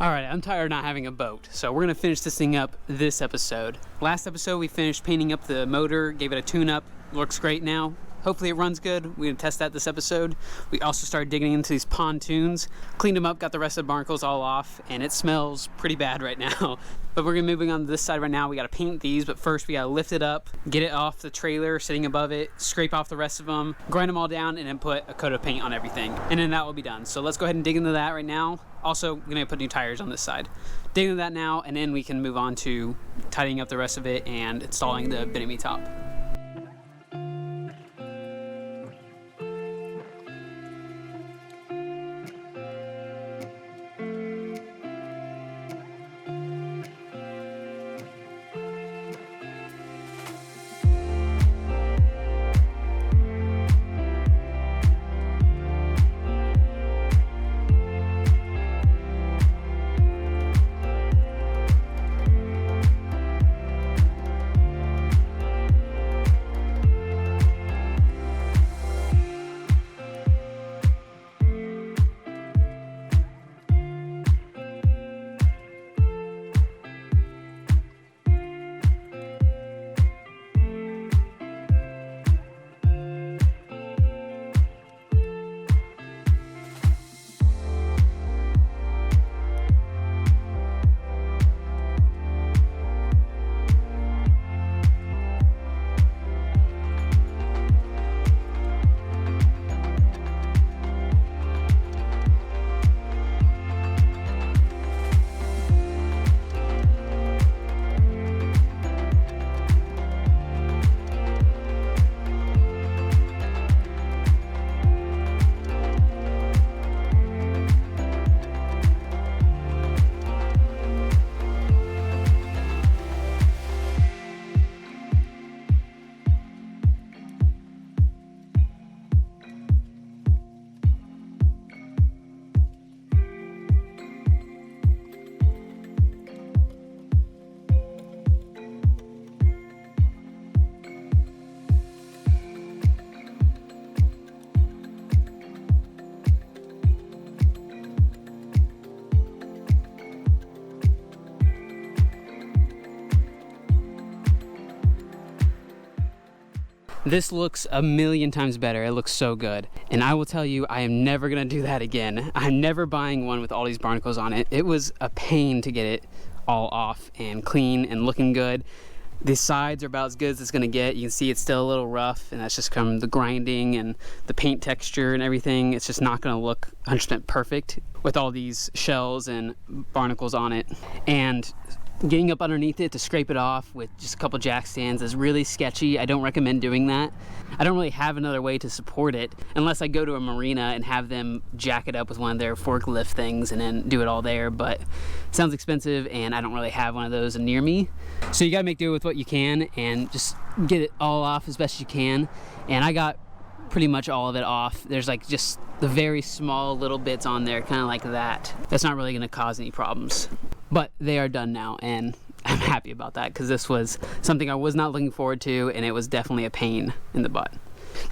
Alright, I'm tired of not having a boat, so we're going to finish this thing up this episode. Last episode we finished painting up the motor, gave it a tune-up, looks great now. Hopefully it runs good. We're going to test that this episode. We also started digging into these pontoons, cleaned them up, got the rest of the barnacles all off, and it smells pretty bad right now. But we're going to be moving on to this side right now. We got to paint these, but first we got to lift it up, get it off the trailer, sitting above it, scrape off the rest of them, grind them all down, and then put a coat of paint on everything. And then that will be done. So let's go ahead and dig into that right now. Also, we're going to put new tires on this side. Dig into that now, and then we can move on to tidying up the rest of it and installing the Bimini top. This looks a million times better. It looks so good. And I will tell you, I am never gonna do that again. I'm never buying one with all these barnacles on it. It was a pain to get it all off and clean and looking good. The sides are about as good as it's gonna get. You can see it's still a little rough, and that's just from the grinding and the paint texture and everything. It's just not gonna look 100% perfect with all these shells and barnacles on it. And getting up underneath it to scrape it off with just a couple jack stands is really sketchy. I don't recommend doing that. I don't really have another way to support it unless I go to a marina and have them jack it up with one of their forklift things and then do it all there, but it sounds expensive and I don't really have one of those near me. So you gotta make do with what you can and just get it all off as best you can. And I got pretty much all of it off. There's like just the very small little bits on there, kind of like that. That's not really gonna cause any problems. But they are done now, and I'm happy about that because this was something I was not looking forward to, and it was definitely a pain in the butt.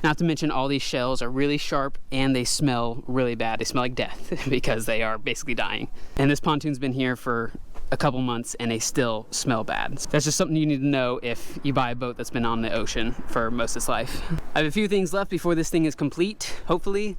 Not to mention all these shells are really sharp and they smell really bad. They smell like death because they are basically dying. And this pontoon's been here for a couple months and they still smell bad. That's just something you need to know if you buy a boat that's been on the ocean for most of its life. I have a few things left before this thing is complete, hopefully.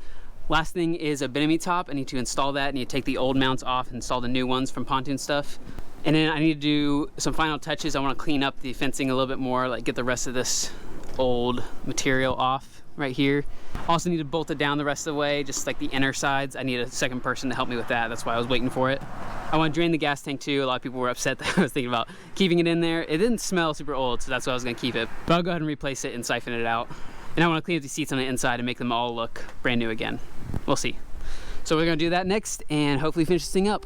Last thing is a Bimini top. I need to install that. I need to take the old mounts off and install the new ones from Pontoon Stuff. And then I need to do some final touches. I want to clean up the fencing a little bit more, like get the rest of this old material off right here. Also need to bolt it down the rest of the way, just like the inner sides. I need a second person to help me with that. That's why I was waiting for it. I want to drain the gas tank too. A lot of people were upset that I was thinking about keeping it in there. It didn't smell super old, so that's why I was going to keep it. But I'll go ahead and replace it and siphon it out. And I want to clean up the seats on the inside and make them all look brand new again. We'll see. So we're going to do that next and hopefully finish this thing up.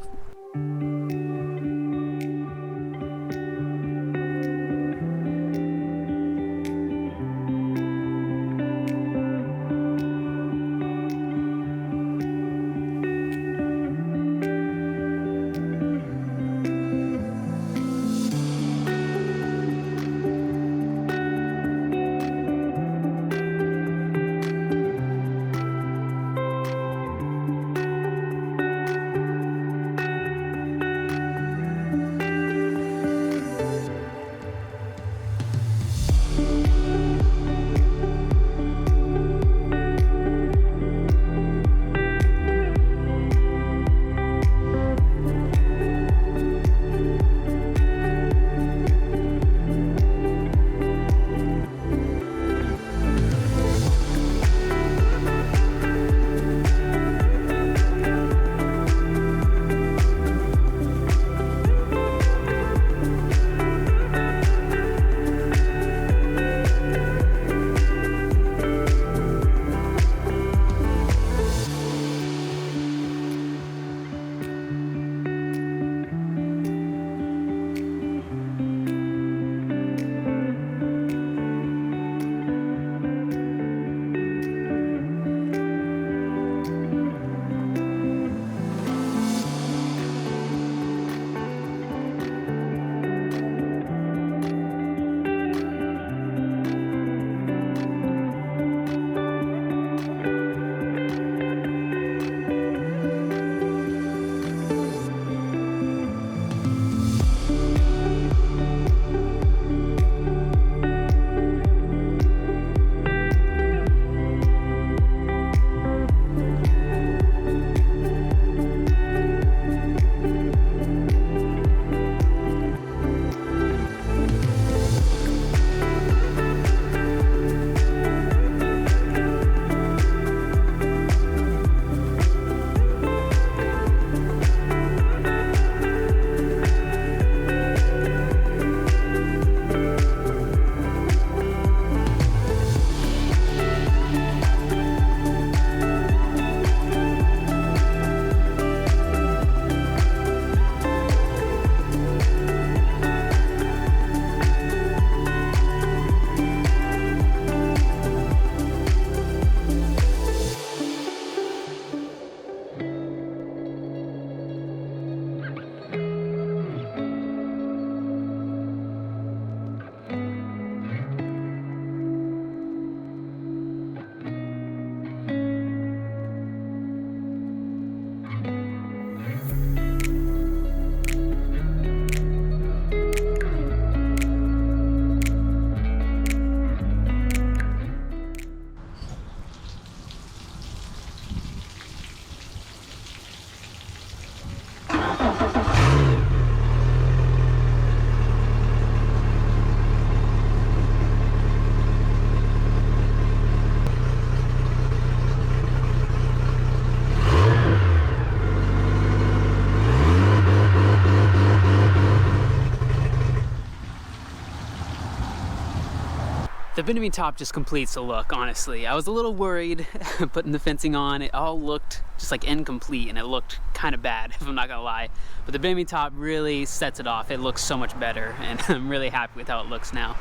The Bimini top just completes the look, honestly. I was a little worried putting the fencing on. It all looked just like incomplete and it looked kind of bad, if I'm not gonna lie. But the Bimini top really sets it off. It looks so much better and I'm really happy with how it looks now.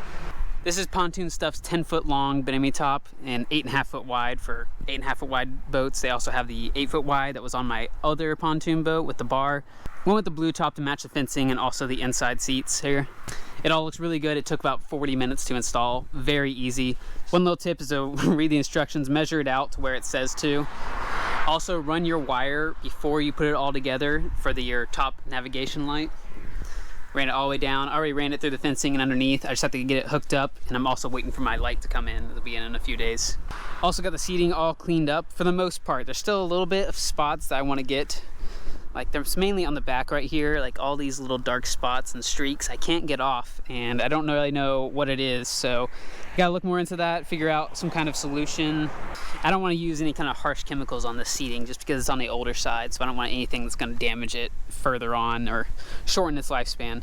This is Pontoon Stuff's 10-foot long Bimini top and 8.5 foot wide for 8.5 foot wide boats. They also have the 8 foot wide that was on my other pontoon boat with the bar. Went with the blue top to match the fencing and also the inside seats here. It all looks really good. It took about 40 minutes to install. Very easy. One little tip is to read the instructions, measure it out to where it says to. Also run your wire before you put it all together for your top navigation light. Ran it all the way down. I already ran it through the fencing and underneath. I just have to get it hooked up, and I'm also waiting for my light to come in. It'll be in a few days. Also got the seating all cleaned up for the most part. There's still a little bit of spots that I want to get. Like, there's mainly on the back right here, like all these little dark spots and streaks I can't get off, and I don't really know what it is, so I gotta look more into that, figure out some kind of solution. I don't want to use any kind of harsh chemicals on this seating just because it's on the older side, so I don't want anything that's going to damage it further on or shorten its lifespan.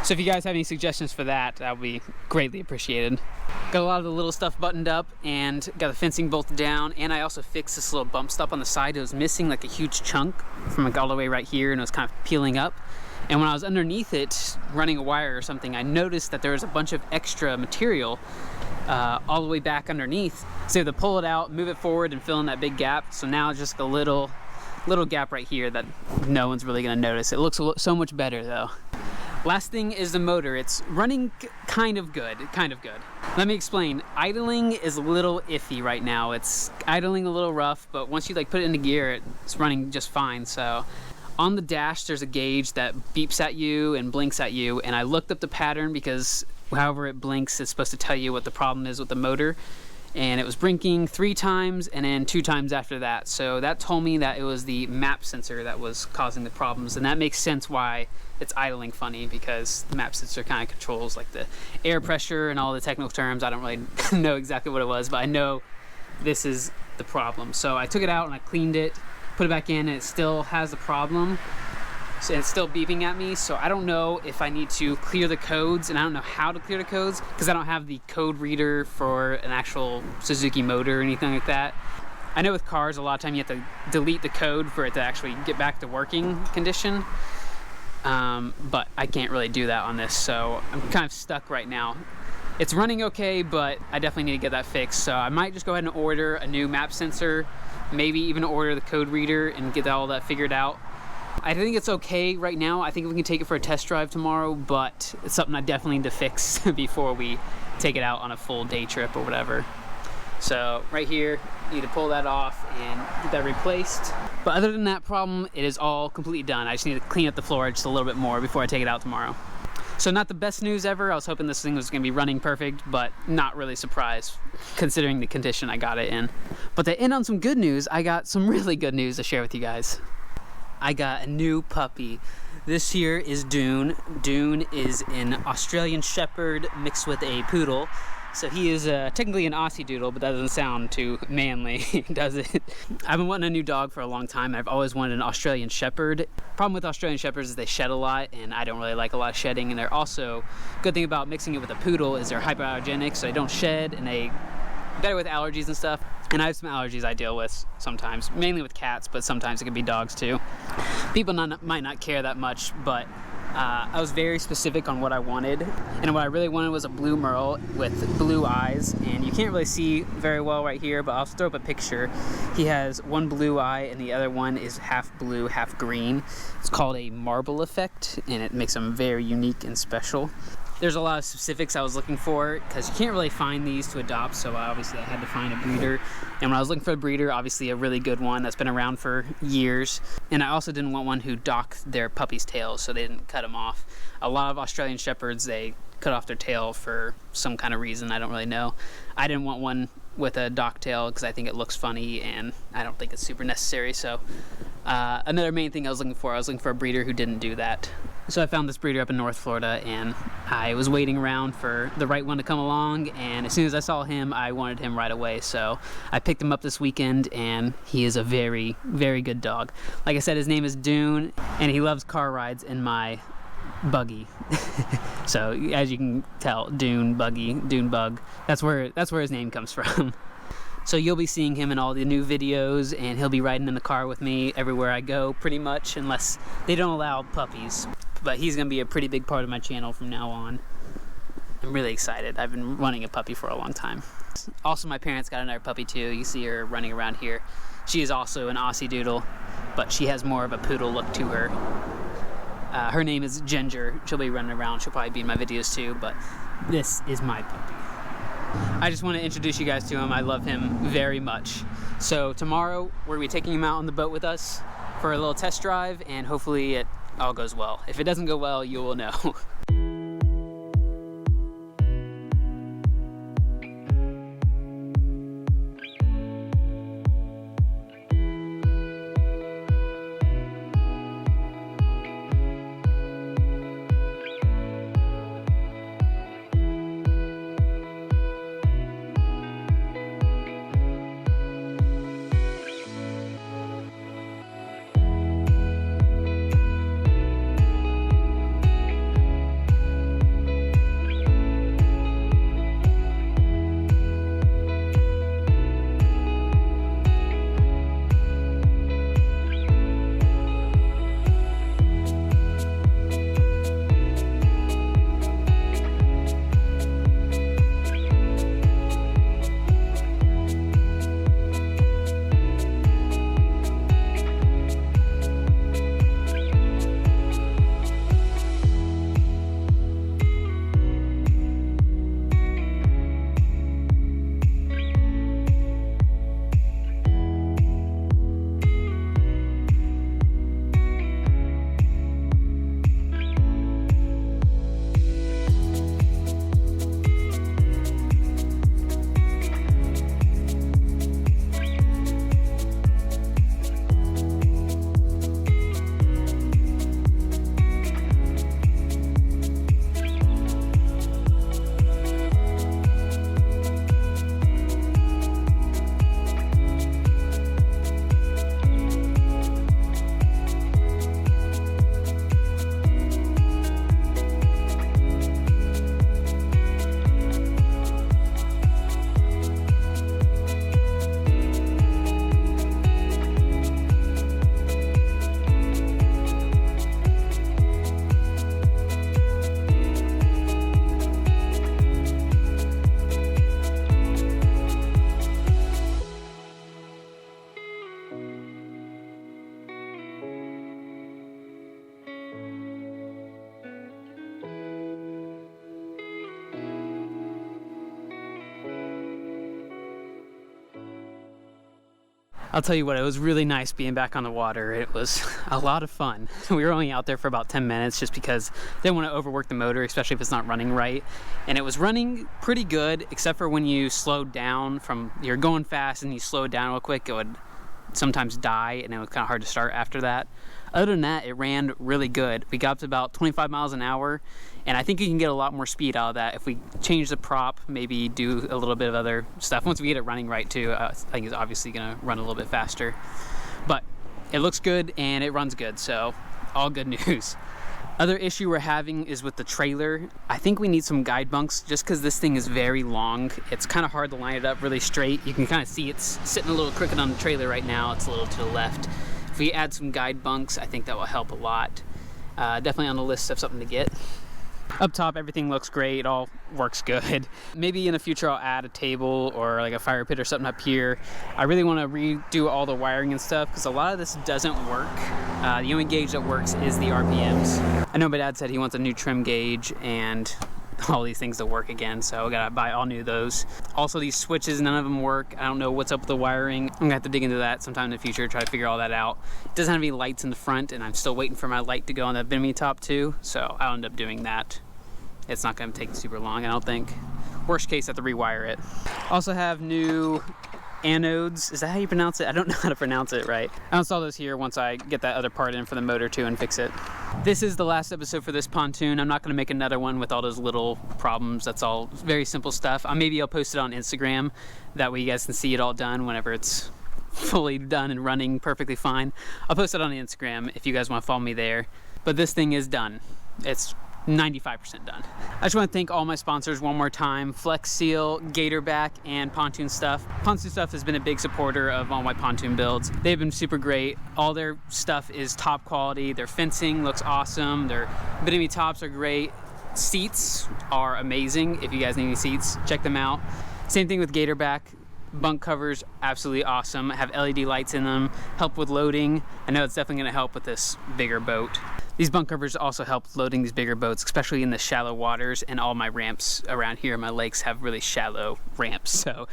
So if you guys have any suggestions for that, that would be greatly appreciated. Got a lot of the little stuff buttoned up and got the fencing bolted down, and I also fixed this little bump stop on the side. It was missing like a huge chunk from like all the way right here, and it was kind of peeling up. And when I was underneath it, running a wire or something, I noticed that there was a bunch of extra material all the way back underneath. So I had to pull it out, move it forward, and fill in that big gap. So now it's just a little gap right here that no one's really gonna notice. It looks so much better though. Last thing is the motor. It's running kind of good. Let me explain. Idling is a little iffy right now. It's idling a little rough, but once you like put it into gear, it's running just fine. So on the dash, there's a gauge that beeps at you and blinks at you, and I looked up the pattern because however it blinks, it's supposed to tell you what the problem is with the motor. And it was blinking 3 times and then 2 times after that. So that told me that it was the map sensor that was causing the problems, and that makes sense why it's idling funny, because the map sensor kind of controls like the air pressure and all the technical terms. I don't really know exactly what it was, but I know this is the problem. So I took it out and I cleaned it, put it back in, and it still has the problem. So it's still beeping at me, so I don't know if I need to clear the codes, and I don't know how to clear the codes because I don't have the code reader for an actual Suzuki motor or anything like that. I know with cars, a lot of time you have to delete the code for it to actually get back to working condition, but I can't really do that on this, so I'm kind of stuck right now. It's running okay, but I definitely need to get that fixed, so I might just go ahead and order a new map sensor, maybe even order the code reader and get all that figured out. I think it's okay right now. I think we can take it for a test drive tomorrow, but it's something I definitely need to fix before we take it out on a full day trip or whatever. So right here, you need to pull that off and get that replaced. But other than that problem, it is all completely done. I just need to clean up the floor just a little bit more before I take it out tomorrow. So not the best news ever. I was hoping this thing was going to be running perfect, but not really surprised considering the condition I got it in. But to end on some good news, I got some really good news to share with you guys. I got a new puppy. This here is Dune. Dune is an Australian Shepherd mixed with a Poodle. So he is technically an Aussie Doodle, but that doesn't sound too manly, does it? I've been wanting a new dog for a long time. I've always wanted an Australian Shepherd. Problem with Australian Shepherds is they shed a lot, and I don't really like a lot of shedding. And they're also, good thing about mixing it with a Poodle is they're hypoallergenic, so they don't shed, and they better with allergies and stuff. And I have some allergies I deal with sometimes, mainly with cats, but sometimes it can be dogs too. People might not care that much, but I was very specific on what I wanted, and what I really wanted was a blue merle with blue eyes, and you can't really see very well right here, but I'll throw up a picture. He has one blue eye and the other one is half blue, half green. It's called a marble effect, and it makes him very unique and special. There's a lot of specifics I was looking for because you can't really find these to adopt, so obviously I had to find a breeder. And when I was looking for a breeder, obviously a really good one that's been around for years. And I also didn't want one who docked their puppy's tails, so they didn't cut them off. A lot of Australian Shepherds, they cut off their tail for some kind of reason, I don't really know. I didn't want one with a dock tail because I think it looks funny and I don't think it's super necessary. So another main thing I was looking for a breeder who didn't do that. So I found this breeder up in North Florida, and I was waiting around for the right one to come along, and as soon as I saw him, I wanted him right away. So I picked him up this weekend, and he is a very, very good dog. Like I said, his name is Dune, and he loves car rides in my buggy. So as you can tell, Dune Buggy, Dune Bug, that's where his name comes from. So you'll be seeing him in all the new videos, and he'll be riding in the car with me everywhere I go, pretty much, unless they don't allow puppies. But he's going to be a pretty big part of my channel from now on. I'm really excited. I've been wanting a puppy for a long time. Also, my parents got another puppy too. You see her running around here. She is also an Aussie Doodle, but she has more of a poodle look to her. Her name is Ginger. She'll be running around. She'll probably be in my videos too, but this is my puppy. I just want to introduce you guys to him. I love him very much. So tomorrow, we're going to be taking him out on the boat with us for a little test drive, and hopefully it all goes well. If it doesn't go well, you will know. I'll tell you what, it was really nice being back on the water. It was a lot of fun. We were only out there for about 10 minutes just because I didn't want to overwork the motor, especially if it's not running right. And it was running pretty good, except for when you slowed down from, you're going fast and you slow it down real quick, it would sometimes die and it was kind of hard to start after that. Other than that, it ran really good. We got up to about 25 miles an hour, and I think you can get a lot more speed out of that if we change the prop, maybe do a little bit of other stuff. Once we get it running right too, I think it's obviously gonna run a little bit faster. But it looks good and it runs good, so all good news. Other issue we're having is with the trailer. I think we need some guide bunks just because this thing is very long. It's kind of hard to line it up really straight. You can kind of see it's sitting a little crooked on the trailer right now. It's a little to the left. If we add some guide bunks, I think that will help a lot. Definitely on the list of something to get. Up top, everything looks great. It all works good. Maybe in the future I'll add a table or like a fire pit or something up here. I really want to redo all the wiring and stuff because a lot of this doesn't work. The only gauge that works is the RPMs. I know my dad said he wants a new trim gauge and all these things to work again, so I gotta buy all new those. Also, these switches, none of them work. I don't know what's up with the wiring. I'm gonna have to dig into that sometime in the future, try to figure all that out. It doesn't have any lights in the front, and I'm still waiting for my light to go on that Bimini top too, so I'll end up doing that. It's not gonna take super long, I don't think. Worst case, I have to rewire it. Also have new anodes. Is that how you pronounce it? I don't know how to pronounce it right. I'll install those here once I get that other part in for the motor too and fix it. This is the last episode for this pontoon. I'm not going to make another one with all those little problems. That's all very simple stuff. Maybe I'll post it on Instagram. That way you guys can see it all done whenever it's fully done and running perfectly fine. I'll post it on the Instagram if you guys want to follow me there. But this thing is done. It's 95% done. I just want to thank all my sponsors one more time: Flex Seal, Gatorback, and Pontoon Stuff. Pontoon Stuff has been a big supporter of all my pontoon builds. They've been super great. All their stuff is top quality. Their fencing looks awesome. Their Bimini tops are great. Seats are amazing. If you guys need any seats, check them out. Same thing with Gatorback. Bunk covers, absolutely awesome. Have LED lights in them, help with loading. I know it's definitely gonna help with this bigger boat. These bunk covers also help loading these bigger boats, especially in the shallow waters, and all my ramps around here, my lakes have really shallow ramps. So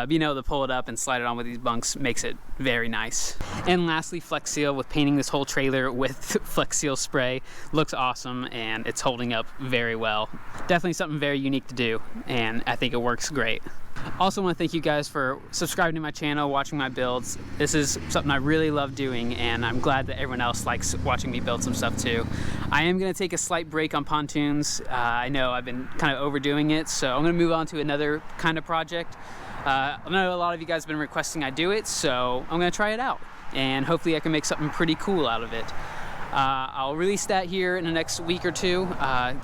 being able to pull it up and slide it on with these bunks makes it very nice. And lastly, Flex Seal, with painting this whole trailer with Flex Seal spray, looks awesome and it's holding up very well. Definitely something very unique to do, and I think it works great. Also want to thank you guys for subscribing to my channel, watching my builds. This is something I really love doing, and I'm glad that everyone else likes watching me build some stuff too. I am going to take a slight break on pontoons. I know I've been kind of overdoing it, so I'm going to move on to another kind of project. I know a lot of you guys have been requesting I do it, so I'm going to try it out, and hopefully I can make something pretty cool out of it. I'll release that here in the next week or two.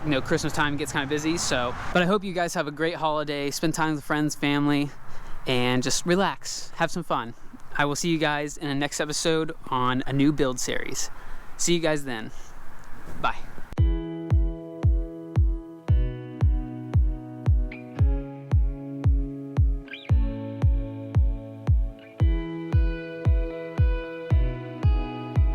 You know, Christmas time gets kind of busy, but I hope you guys have a great holiday, spend time with friends, family, and just relax, have some fun. I will see you guys in the next episode on a new build series. See you guys then. Bye.